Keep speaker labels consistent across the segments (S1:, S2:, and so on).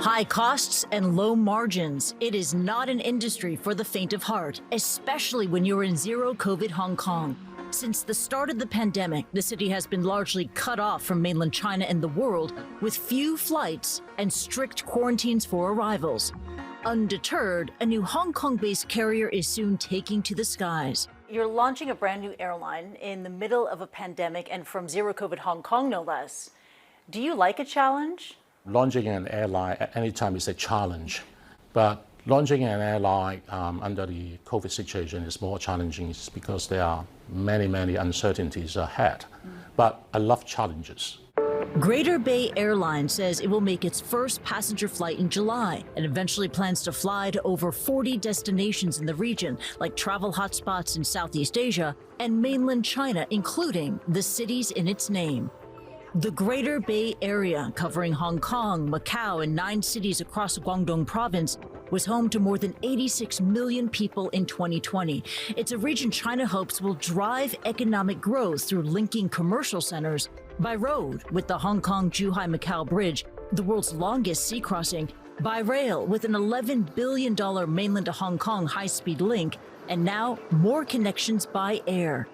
S1: High costs and low margins. It is not an industry for the faint of heart, especially when you're in zero-COVID Hong Kong. Since the start of the pandemic, the city has been largely cut off from mainland China and the world, with few flights and strict quarantines for arrivals. Undeterred, a new Hong Kong-based carrier is soon taking to the skies. You're launching a brand new airline in the middle of a pandemic and from zero-COVID Hong Kong, no less. Do you like a challenge?
S2: Launching an airline at any time is a challenge, but launching an airline under the COVID situation is more challenging because there are many uncertainties ahead. But I love challenges.
S1: Greater Bay Airlines says it will make its first passenger flight in July and eventually plans to fly to over 40 destinations in the region, like travel hotspots in Southeast Asia and mainland China, including the cities in its name. The Greater Bay Area, covering Hong Kong, Macau, and 9 cities across Guangdong province, was home to more than 86 million people in 2020. It's a region China hopes will drive economic growth through linking commercial centers by road with the Hong Kong-Zhuhai-Macau Bridge, the world's longest sea crossing, by rail with an $11 billion mainland to Hong Kong high-speed link, and now more connections by air.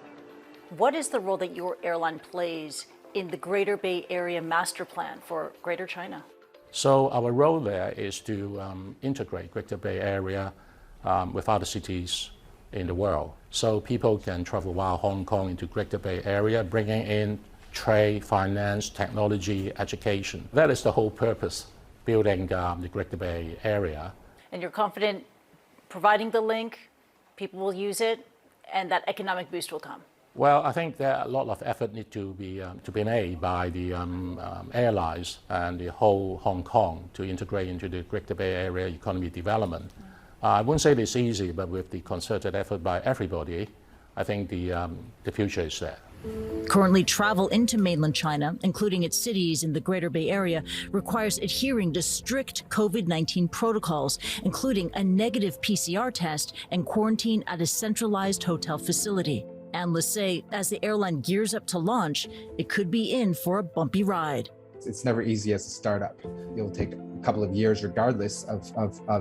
S1: What is the role that your airline plays in the Greater Bay Area master plan for Greater China?
S2: So our role there is to integrate Greater Bay Area with other cities in the world. So people can travel via Hong Kong into Greater Bay Area, bringing in trade, finance, technology, education. That is the whole purpose, building the Greater Bay Area. And
S1: you're confident providing the link, people will use it, and that economic boost will come?
S2: Well, I think there a lot of effort needs to be made by the airlines and the whole Hong Kong to integrate into the Greater Bay Area economy development. I wouldn't say it's easy, but with the concerted effort by everybody, I think the future is there.
S1: Currently, travel into mainland China, including its cities in the Greater Bay Area, requires adhering to strict COVID-19 protocols, including a negative PCR test and quarantine at a centralized hotel facility. Analysts say as the airline gears up to launch, it could be in for a bumpy ride.
S3: It's never easy as a startup. It'll take a couple of years regardless of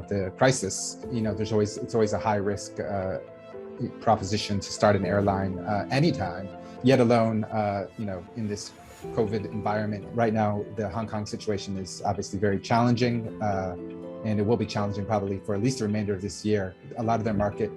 S3: the crisis. You know, it's always a high risk proposition to start an airline anytime, yet alone, in this COVID environment. Right now, the Hong Kong situation is obviously very challenging, and it will be challenging probably for at least the remainder of this year. A lot of their market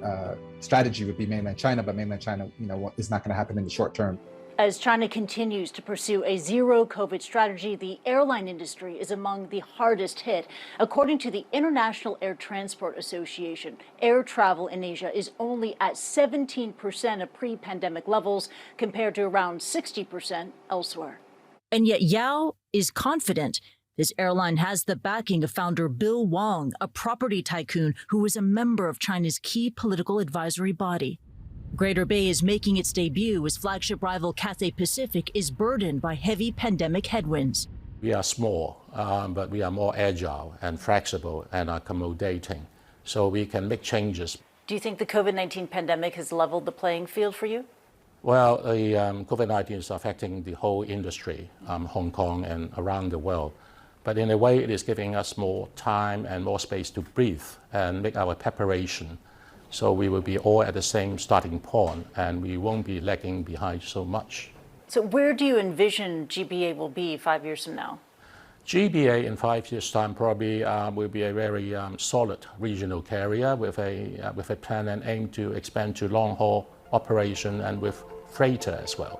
S3: strategy would be mainland China, but mainland China, is not going to happen in the short term.
S1: As China continues to pursue a zero-COVID strategy, the airline industry is among the hardest hit. According to the International Air Transport Association, air travel in Asia is only at 17% of pre-pandemic levels, compared to around 60% elsewhere. And yet Yau is confident this airline has the backing of founder Bill Wong, a property tycoon who was a member of China's key political advisory body. Greater Bay is making its debut as flagship rival Cathay Pacific is burdened by heavy pandemic headwinds.
S2: We are small, but we are more agile and flexible and accommodating, so we can make changes.
S1: Do you think the COVID-19 pandemic has leveled the playing field for you?
S2: Well, the COVID-19 is affecting the whole industry, Hong Kong and around the world. But in a way, it is giving us more time and more space to breathe and make our preparation. So we will be all at the same starting point, and we won't be lagging behind so much.
S1: So where do you envision GBA will be 5 years from now?
S2: GBA in 5 years' time probably will be a very solid regional carrier with a plan and aim to expand to long-haul operation and with freighter as well.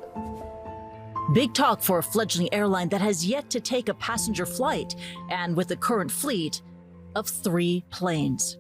S1: Big talk for a fledgling airline that has yet to take a passenger flight, and with a current fleet of 3 planes.